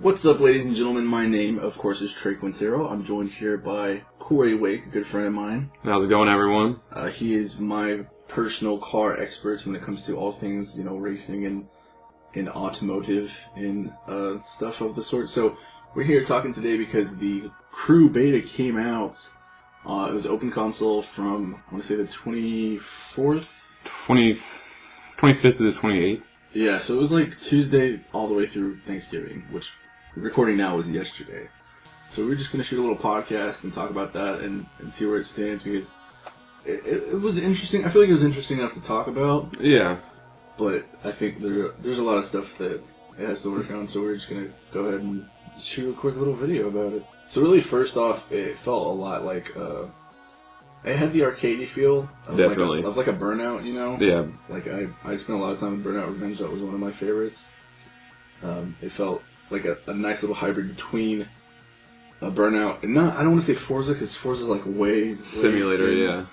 What's up, ladies and gentlemen? My name, of course, is Trey Quintero. I'm joined here by Corey Wake, a good friend of mine. How's it going, everyone? He is my personal car expert when it comes to all things, racing and automotive and stuff of the sort. So we're here talking today because the Crew Beta came out. It was open console from, I want to say, the 24th? 25th to the 28th. Yeah, so it was like Tuesday all the way through Thanksgiving, which recording now was yesterday. So we're just going to shoot a little podcast and talk about that and see where it stands, because it was interesting. I feel like it was interesting enough to talk about. Yeah. But I think there's a lot of stuff that it has to work on, so we're just going to go ahead and shoot a quick little video about it. So really, first off, it felt a lot like... it had the arcadey feel of Definitely. Like a Burnout, Yeah. Like I spent a lot of time with Burnout Revenge. That was one of my favorites. It felt like a nice little hybrid between a Burnout and I don't want to say Forza, because Forza's like way Simulator, yeah.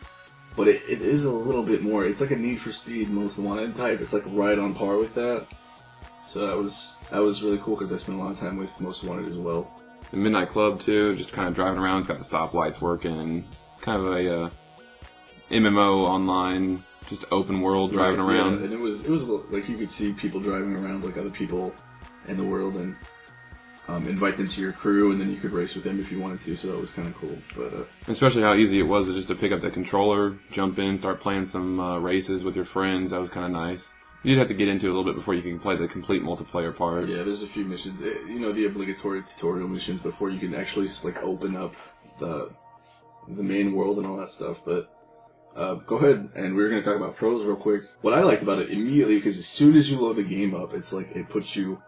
But it is a little bit more. It's like a Need for Speed Most Wanted type. It's like right on par with that. So that was really cool, because I spent a lot of time with Most Wanted as well. The Midnight Club too, just kind of driving around. It's got the stoplights working and kind of a MMO online, just open world driving around. Yeah, and it was like you could see people driving around like other people in the world and invite them to your crew, and then you could race with them if you wanted to. So that was kind of cool. But especially how easy it was just to pick up the controller, jump in, start playing some races with your friends. That was kind of nice. You'd have to get into it a little bit before you can play the complete multiplayer part. Yeah, there's a few missions, the obligatory tutorial missions before you can actually like open up the main world and all that stuff. But go ahead, and we're going to talk about pros real quick. What I liked about it immediately, because as soon as you load the game up, it's like it puts you,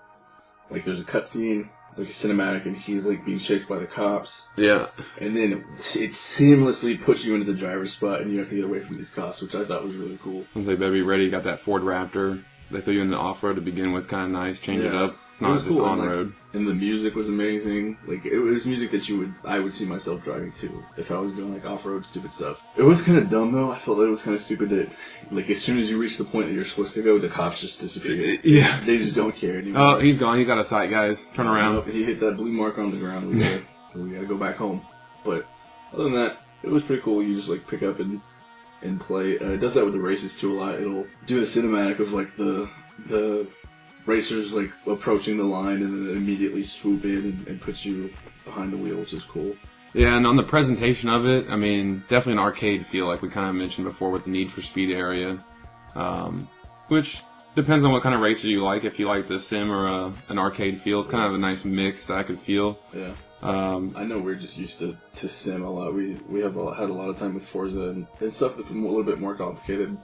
like there's a cutscene, like a cinematic, and he's like being chased by the cops. Yeah. And then it seamlessly puts you into the driver's spot, and you have to get away from these cops, which I thought was really cool. I was like, better be ready. You got that Ford Raptor. They threw you in the off-road to begin with, kind of nice. Change it up. It's not just on-road. And the music was amazing. Like, it was music that I would see myself driving to if I was doing like off-road stupid stuff. It was kind of dumb though. I felt that it was kind of stupid that, like, as soon as you reach the point that you're supposed to go, the cops just disappear. Yeah. They just don't care anymore. Oh, he's gone. He's out of sight, guys. Turn around. He hit that blue mark on the ground. We gotta go back home. But other than that, it was pretty cool. You just like pick up and play. It does that with the races too a lot. It'll do the cinematic of like the racers like approaching the line, and then immediately swoop in and put you behind the wheel, which is cool. Yeah, and on the presentation of it, I mean, definitely an arcade feel, like we kind of mentioned before with the Need for Speed area, which depends on what kind of racer you like. If you like the sim or an arcade feel, it's kind of a nice mix that I could feel. Yeah. I know we're just used to sim a lot. We have had a lot of time with Forza and stuff that's a little bit more complicated.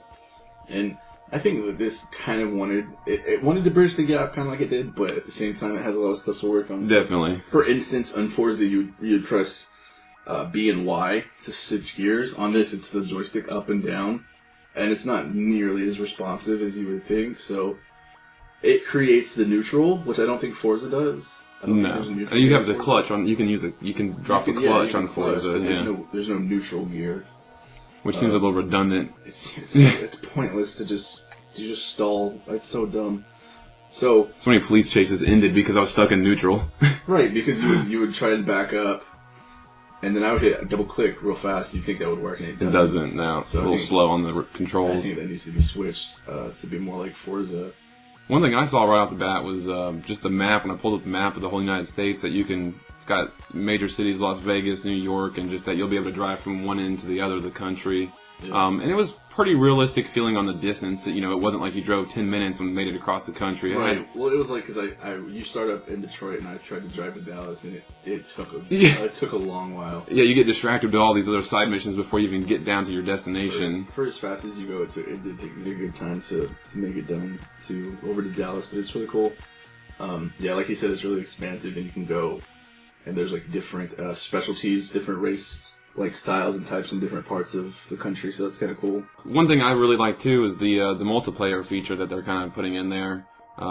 And I think that this kind of wanted to bridge the gap, kind of like it did, but at the same time, it has a lot of stuff to work on. Definitely. For instance, on Forza, you'd press B and Y to switch gears. On this, it's the joystick up and down, and it's not nearly as responsive as you would think. So it creates the neutral, which I don't think Forza does. No, you have the clutch on. You can use it. You can drop the clutch on Forza. There's no neutral gear. Which seems a little redundant. It's pointless to just stall. It's so dumb. So many police chases ended because I was stuck in neutral. Right, because you would try and back up, and then I would hit a double click real fast. You'd think that would work, and it doesn't. No, it's a little slow on the controls. I think that needs to be switched to be more like Forza. One thing I saw right off the bat was just the map. When I pulled up the map of the whole United States, that it's got major cities, Las Vegas, New York, and just that you'll be able to drive from one end to the other of the country. Yeah. And it was pretty realistic feeling on the distance. That it wasn't like you drove 10 minutes and made it across the country. Right. Well, it was like, because you start up in Detroit, and I tried to drive to Dallas, and it took a long while. Yeah, you get distracted to all these other side missions before you even get down to your destination. For as fast as you go, it did take me a good time to make it down over to Dallas, but it's really cool. Yeah, like you said, it's really expansive, and you can go, and there's like different specialties, different race like styles and types in different parts of the country, so that's kind of cool. One thing I really like too is the multiplayer feature that they're kind of putting in there.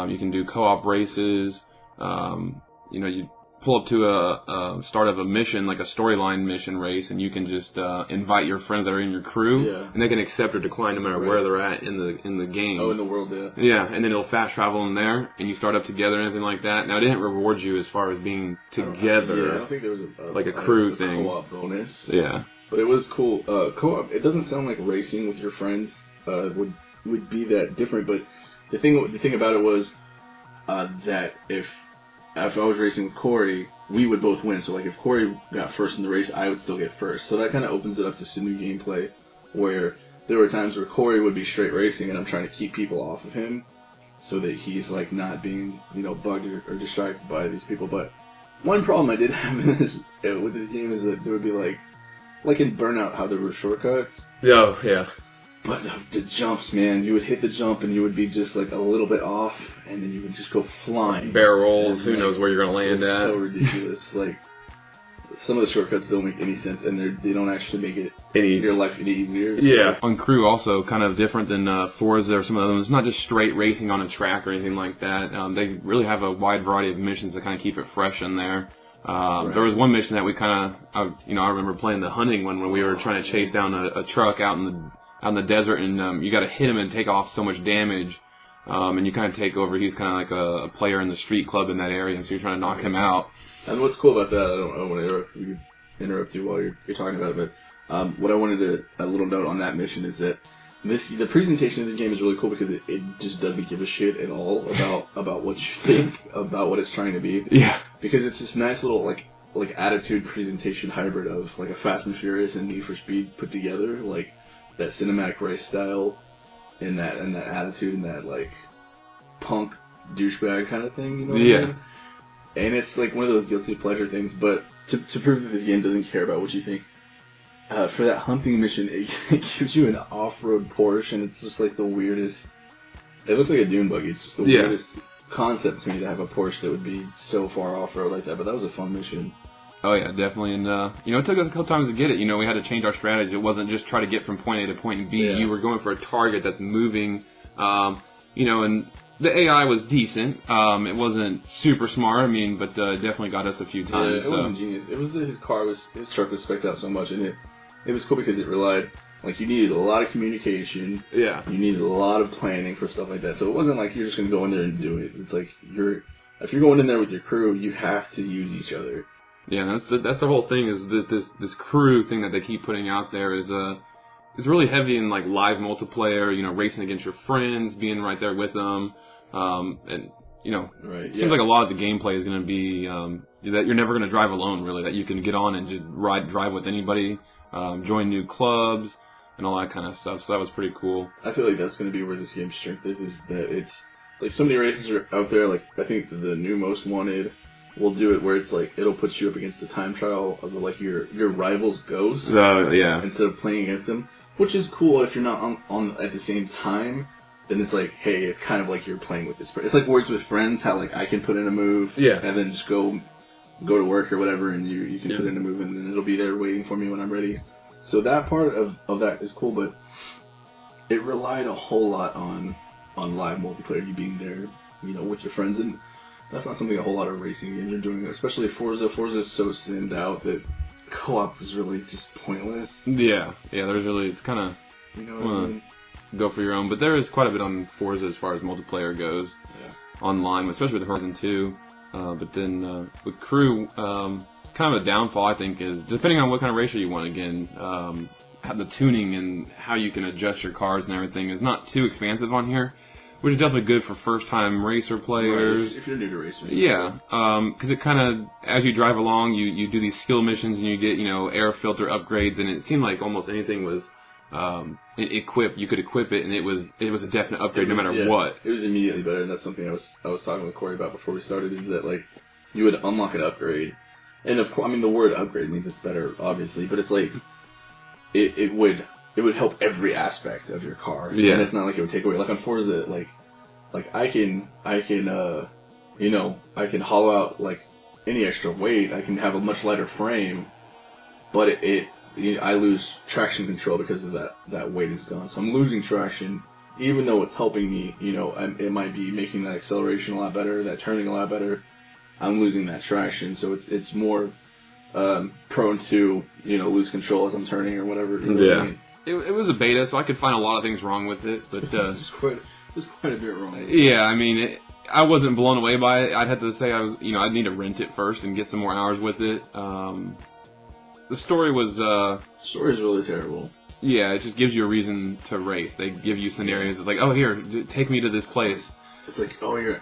You can do co-op races. You pull up to a start of a mission, like a storyline mission race, and you can just invite your friends that are in your crew, and they can accept or decline no matter where they're at in the game. Oh, in the world, yeah. Yeah, and then it'll fast travel them there, and you start up together and anything like that. Now, it didn't reward you as far as being together. I don't think there was a crew thing. Co-op bonus. Yeah. But it was cool. Co-op, it doesn't sound like racing with your friends would be that different, but the thing about it was that if I was racing with Corey, we would both win. So, like, if Corey got first in the race, I would still get first. So that kind of opens it up to some new gameplay, where there were times where Corey would be straight racing, and I'm trying to keep people off of him, so that he's, like, not being, bugged or distracted by these people. But one problem I did have with this game is that there would be, like in Burnout, how there were shortcuts. Oh, yeah. But the jumps, man, you would hit the jump and you would be just like a little bit off, and then you would just go flying. Barrel rolls, who knows where you're going to land it's at. So ridiculous. Like, some of the shortcuts don't make any sense, and they don't actually make your life any easier. Yeah. On Crew, also kind of different than Forza or some of them. It's not just straight racing on a track or anything like that. They really have a wide variety of missions that kind of keep it fresh in there. There was one mission that we kind of, I remember playing the hunting one when we were trying to chase down a truck out in the desert, and you got to hit him and take off so much damage, and you kind of take over. He's kind of like a player in the street club in that area, so you're trying to knock him out. And what's cool about that, I don't want to interrupt you while you're talking about it, but what I wanted a little note on that mission is that the presentation of this game is really cool because it just doesn't give a shit at all about what you think about what it's trying to be. Yeah. Because it's this nice little like attitude presentation hybrid of like a Fast and Furious and Need for Speed put together, like that cinematic race style and that attitude and that like punk douchebag kind of thing, you know what I mean? And it's like one of those guilty pleasure things, but to prove that this game doesn't care about what you think, for that hunting mission, it gives you an off-road Porsche, and it's just like the weirdest. It looks like a dune buggy. It's just the weirdest concept to me to have a Porsche that would be so far off-road like that. But that was a fun mission. Oh yeah, definitely. And it took us a couple times to get it. We had to change our strategy. It wasn't just try to get from point A to point B. Yeah. You were going for a target that's moving. And the AI was decent. It wasn't super smart. But definitely got us a few times. Yeah, it wasn't genius. It was that his truck was spec'd out so much, and it was cool because it relied, like, you needed a lot of communication. Yeah. You needed a lot of planning for stuff like that. So it wasn't like you're just going to go in there and do it. It's like if you're going in there with your crew, you have to use each other. Yeah, that's the whole thing is that this crew thing that they keep putting out there is really heavy in like live multiplayer, racing against your friends, being right there with them. And it seems like a lot of the gameplay is going to be that you're never going to drive alone, really, that you can get on and just drive with anybody. Join new clubs and all that kind of stuff. So that was pretty cool. I feel like that's going to be where this game's strength is that it's like so many races are out there. Like I think the new Most Wanted will do it where it's like it'll put you up against the time trial of like your rival's ghost. Instead of playing against them, which is cool if you're not on at the same time. Then it's like, hey, it's kind of like you're playing with this person. It's like Words with Friends, how like I can put in a move, and then just go to work or whatever, and you can put in a move, and then it'll be there waiting for me when I'm ready. So that part of that is cool, but it relied a whole lot on live multiplayer, you being there, with your friends, and that's not something a whole lot of racing games are doing, especially Forza. Forza is so simmed out that co-op is really just pointless. Yeah, it's kind of, you know what I mean? Go for your own, but there is quite a bit on Forza as far as multiplayer goes, online, especially with Horizon 2. But then with Crew, kind of a downfall I think is depending on what kind of racer you want. Again, the tuning and how you can adjust your cars and everything is not too expansive on here, which is definitely good for first-time racer players. Right, if you're new to racing. Yeah, because it kind of, as you drive along, you do these skill missions and you get air filter upgrades, and it seemed like almost anything was. You could equip it, and it was a definite upgrade no matter what. It was immediately better, and that's something I was talking with Corey about before we started. Is that like you would unlock an upgrade, and of course, the word upgrade means it's better, obviously, but it's like it would help every aspect of your car. Yeah, and it's not like it would take away. Like on Forza, like I can hollow out like any extra weight. I can have a much lighter frame, but I lose traction control because of that weight is gone. So I'm losing traction, even though it's helping me. It might be making that acceleration a lot better, that turning a lot better, I'm losing that traction. So it's more prone to lose control as I'm turning or whatever. You know what I mean? It was a beta, so I could find a lot of things wrong with it, but there's quite a bit wrong. Yeah, I mean, I wasn't blown away by it. I'd have to say I'd need to rent it first and get some more hours with it. The story was story's really terrible. Yeah, it just gives you a reason to race. They give you scenarios. It's like, oh, here, take me to this place. It's like, oh, your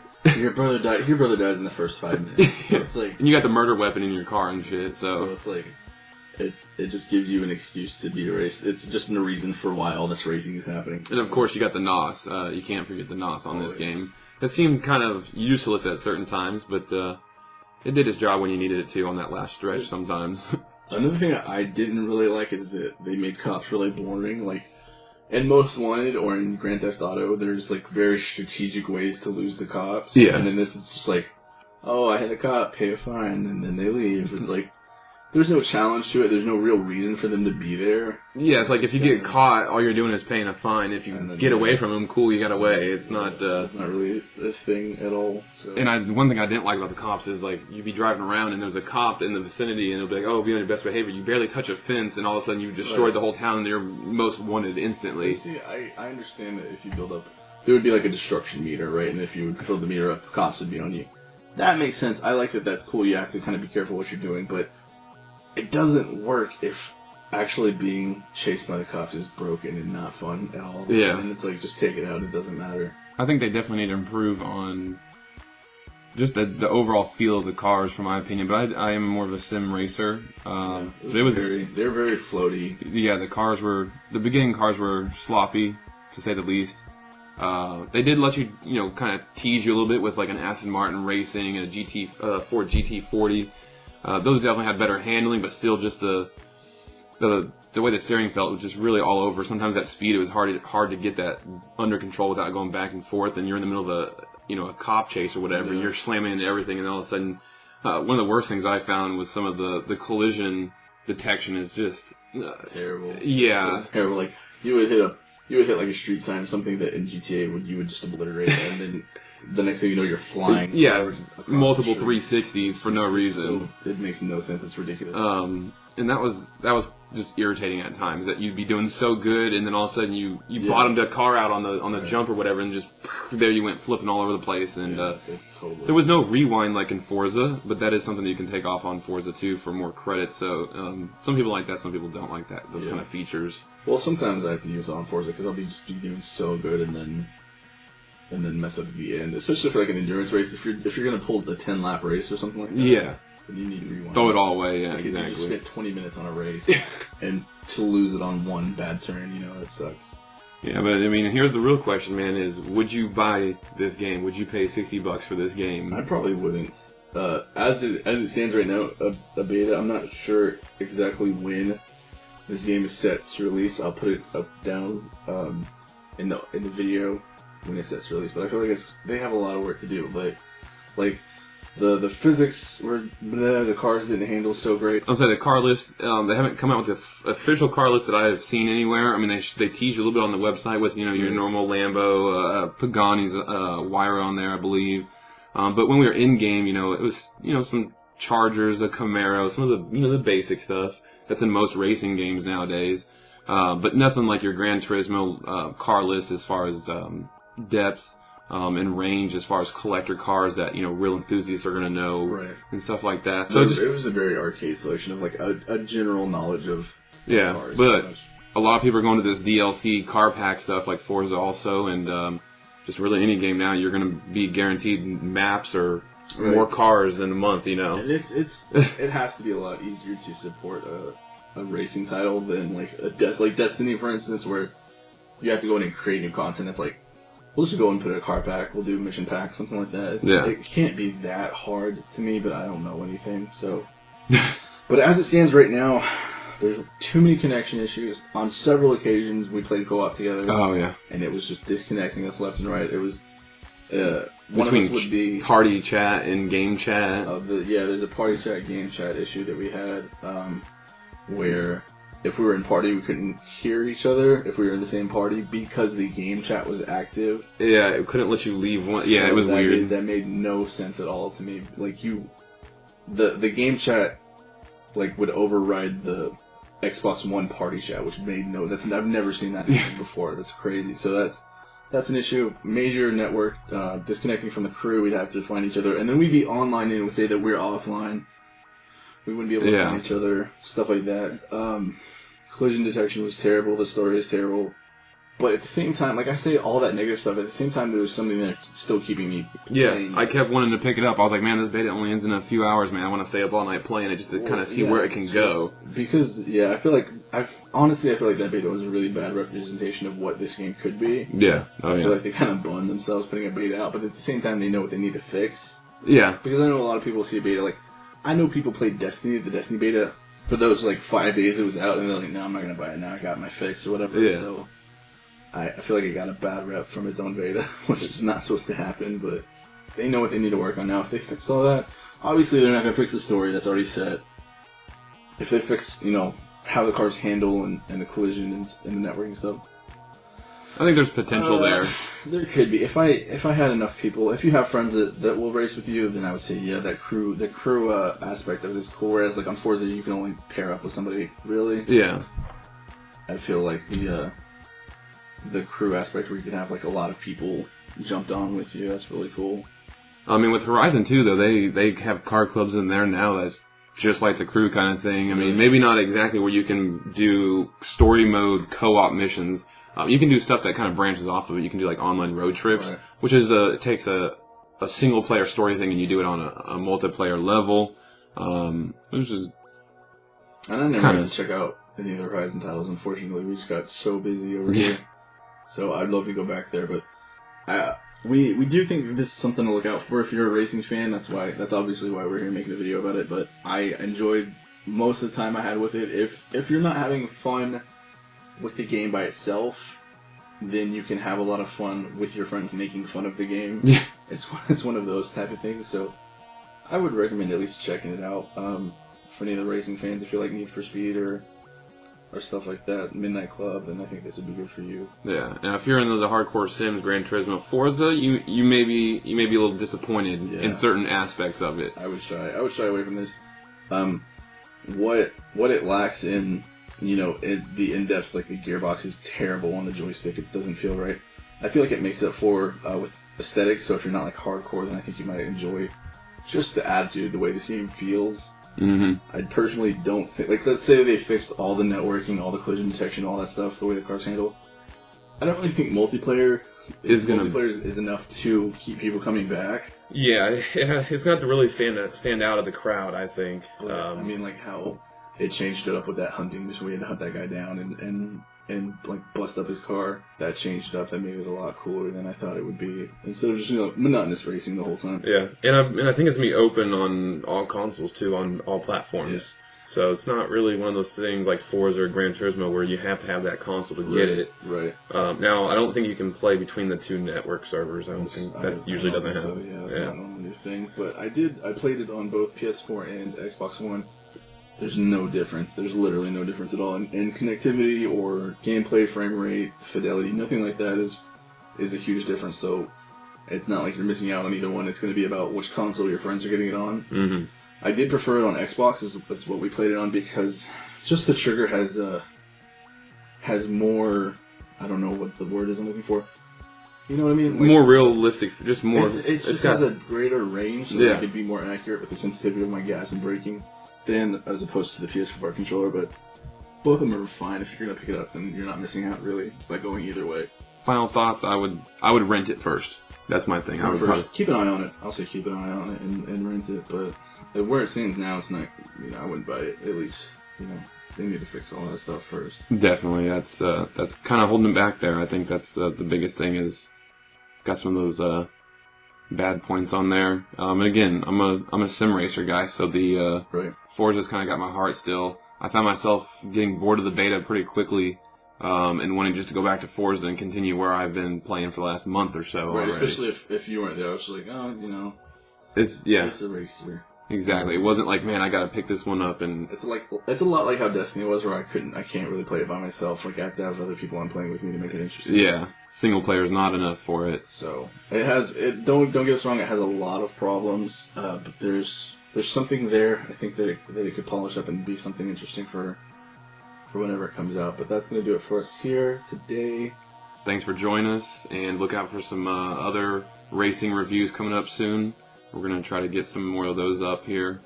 brother died. Your brother dies in the first 5 minutes. So it's like, and you got the murder weapon in your car and shit. So it's like, it just gives you an excuse to be a race. It's just a reason for why all this racing is happening. And of course, you got the NOS. You can't forget the NOS on this game. It seemed kind of useless at certain times, but it did its job when you needed it to on that last stretch sometimes. Another thing I didn't really like is that they made cops really boring. Like, in Most Wanted or in Grand Theft Auto, there's like very strategic ways to lose the cops. Yeah. And in this, it's just like, oh, I hit a cop, pay a fine, and then they leave. It's like, there's no challenge to it. There's no real reason for them to be there. Yeah, it's like if you get caught, all you're doing is paying a fine. If you get away from them, cool, you got away. It's not. It's not really a thing at all. So. And one thing I didn't like about the cops is like you'd be driving around and there's a cop in the vicinity and it'll be like, oh, be on your best behavior. You barely touch a fence and all of a sudden you destroyed the whole town and you're most wanted instantly. See, I understand that if you build up, there would be like a destruction meter, right? And if you would fill the meter up, cops would be on you. That makes sense. I like that. That's cool. You have to kind of be careful what you're doing, but it doesn't work if actually being chased by the cops is broken and not fun at all. Yeah. And it's like, just take it out. It doesn't matter. I think they definitely need to improve on just the overall feel of the cars, from my opinion. But I am more of a sim racer. They're very floaty. Yeah, the beginning cars were sloppy, to say the least. They did let you, kind of tease you a little bit with like an Aston Martin Racing, a Ford GT40. Those definitely had better handling, but still just the way the steering felt was just really all over. Sometimes at speed it was hard to get that under control without going back and forth, and you're in the middle of a cop chase or whatever, and you're slamming into everything, and all of a sudden, one of the worst things I found was some of the collision detection is just terrible. Yeah, so terrible. Like you would hit like a street sign or something that in GTA you would just obliterate, and then the next thing you know, you're flying. Yeah, multiple 360s for no reason. So it makes no sense. It's ridiculous. And that was just irritating at times, that you'd be doing so good, and then all of a sudden you bottomed a car out on the jump or whatever, and just there you went flipping all over the place. And there was no rewind like in Forza, but that is something that you can take off on Forza 2 for more credit. So some people like that, some people don't like that. Those kind of features. Well, sometimes I have to use it on Forza because I'll be doing so good and then mess up at the end, especially for like an endurance race. If you're gonna pull the 10-lap race or something like that, then you need to rewind. Throw it all away, yeah, because exactly. You just spent 20 minutes on a race, and to lose it on one bad turn, that sucks. Yeah, but I mean, here's the real question, man: is would you buy this game? Would you pay $60 for this game? I probably wouldn't. As it stands right now, a beta. I'm not sure exactly when this game is set to release. I'll put it up down in the video when it's set to release, but I feel like they have a lot of work to do. Like the physics were the cars didn't handle so great. I'll say the car list. They haven't come out with the official car list that I have seen anywhere. I mean, they tease you a little bit on the website with your normal Lambo, Pagani's wire on there, I believe. But when we were in game, it was some Chargers, a Camaro, some of the basic stuff that's in most racing games nowadays. But nothing like your Gran Turismo car list as far as depth and range, as far as collector cars that real enthusiasts are going to know, and stuff like that. So it was a very arcade selection of like a general knowledge of cars. But a lot of people are going to this DLC car pack stuff like Forza also, and just really any game now you're going to be guaranteed maps or more cars in a month. And it has to be a lot easier to support a racing title than like Destiny, for instance, where you have to go in and create new content. It's like, we'll just go and put a car pack, we'll do mission pack, something like that. It can't be that hard to me, but I don't know anything, so. But as it stands right now, there's too many connection issues. On several occasions, we played co-op together. Oh, yeah. And it was just disconnecting us left and right. It was, one of us would be... party chat and game chat. There's a party chat, game chat issue that we had, where if we were in party, we couldn't hear each other if we were in the same party because the game chat was active. Yeah, it couldn't let you leave one. Yeah, it was weird. That made no sense at all to me. Like the game chat like would override the Xbox One party chat, which made I've never seen that happen before. That's crazy. So that's an issue. Major network disconnecting from the crew. We'd have to find each other, and then we'd be online and it would say that we're offline. We wouldn't be able to find each other. Stuff like that. Collision detection was terrible. The story is terrible. But at the same time, like I say all that negative stuff, at the same time there was something that still keeping me playing. I kept wanting to pick it up. I was like, man, this beta only ends in a few hours, man. I want to stay up all night playing it just to kind of see where it can go. Because, I feel like I feel like that beta was a really bad representation of what this game could be. Yeah. I feel like they kind of burned themselves putting a beta out, but at the same time they know what they need to fix. Yeah. Because I know a lot of people see a beta, like, I know people played Destiny, the Destiny beta, for those, like, 5 days it was out, and they're like, no, I'm not going to buy it now, I got my fix, or whatever. Yeah. So I feel like it got a bad rep from its own beta, which is not supposed to happen, but they know what they need to work on now. If they fix all that, obviously they're not going to fix the story that's already set. If they fix, how the cars handle and the collision and the networking stuff. I think there's potential there. There could be. If I had enough people, if you have friends that will race with you, then I would say, the crew aspect of it is cool. Whereas, like, on Forza, you can only pair up with somebody, really. Yeah. I feel like the crew aspect where you can have, like, a lot of people jumped on with you, that's really cool. I mean, with Horizon 2, though, they have car clubs in there now that's just like the crew kind of thing. I mean, maybe not exactly where you can do story mode co-op missions. You can do stuff that kind of branches off of it. You can do, like, online road trips, which is it takes a single-player story thing and you do it on a multiplayer level, which is and I never got to check out any of the Horizon titles, unfortunately. We just got so busy over here. So I'd love to go back there, but we do think that this is something to look out for if you're a racing fan. That's obviously why we're here making a video about it. But I enjoyed most of the time I had with it. If you're not having fun with the game by itself, then you can have a lot of fun with your friends making fun of the game. Yeah. It's one of those type of things. So I would recommend at least checking it out for any of the racing fans. If you like Need for Speed or stuff like that, Midnight Club, then I think this would be good for you. Yeah, and if you're into the hardcore Sims, Gran Turismo, Forza, you may be a little disappointed in certain aspects of it. I would shy away from this. What it lacks in, the in-depth, like the gearbox is terrible on the joystick. It doesn't feel right. I feel like it makes up for with aesthetics. So if you're not like hardcore, then I think you might enjoy just the attitude, the way this game feels. Mm-hmm. I personally don't think, like, let's say they fixed all the networking, all the collision detection, all that stuff, the way the cars handle. I don't really think multiplayer is enough to keep people coming back. Yeah, it's not to really stand out of the crowd, I think. I mean, like how it changed it up with that hunting mission. We had to hunt that guy down and like bust up his car. That changed it up. That made it a lot cooler than I thought it would be. Instead of just monotonous racing the whole time. Yeah, and I think it's gonna be open on all consoles too, on all platforms. Yeah. So it's not really one of those things like Forza or Gran Turismo where you have to have that console to get it. Right. Now I don't think you can play between the two network servers. I don't think that usually doesn't happen. So, yeah, that's not normally a thing. But I played it on both PS4 and Xbox One. There's no difference. There's literally no difference at all in connectivity or gameplay, frame rate, fidelity. Nothing like that is a huge difference. So it's not like you're missing out on either one. It's going to be about which console your friends are getting it on. Mm-hmm. I did prefer it on Xbox. That's what we played it on because just the trigger has more. I don't know what the word is I'm looking for. You know what I mean? Like, more realistic, just more. It just has a greater range, so that I could be more accurate with the sensitivity of my gas and braking than as opposed to the PS4 controller. But both of them are fine. If you're gonna pick it up, then you're not missing out really by going either way. Final thoughts: I would rent it first. That's my thing. I would first keep an eye on it. I'll say keep an eye on it and rent it. But where it stands now, it's not. I wouldn't buy it. At least they need to fix all that stuff first. Definitely, that's kind of holding them back there. I think that's the biggest thing is it's got some of those bad points on there. And again, I'm a sim racer guy, so the Forza's kind of got my heart still. I found myself getting bored of the beta pretty quickly. And wanting just to go back to Forza and continue where I've been playing for the last month or so. Right, already. Especially if you weren't there. I was like, it's a racer. Exactly. It wasn't like, man, I got to pick this one up, and it's a lot like how Destiny was, where I can't really play it by myself. Like I have to have other people I'm playing with me to make it interesting. Yeah, single player is not enough for it. So don't get us wrong, it has a lot of problems, but there's something there. I think that it could polish up and be something interesting for whenever it comes out. But that's going to do it for us here today. Thanks for joining us, and look out for some other racing reviews coming up soon. We're going to try to get some more of those up here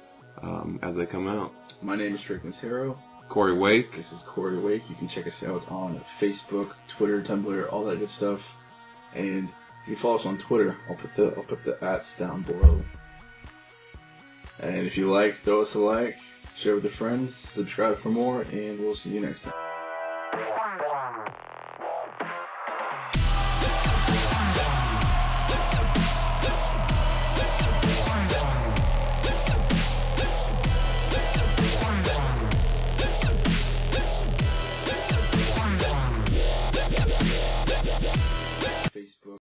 as they come out. My name is Drake Montero. Corey Wake. This is Corey Wake. You can check us out on Facebook, Twitter, Tumblr, all that good stuff. And if you follow us on Twitter, I'll put the @ down below. And if you like, throw us a like, share with your friends, subscribe for more, and we'll see you next time.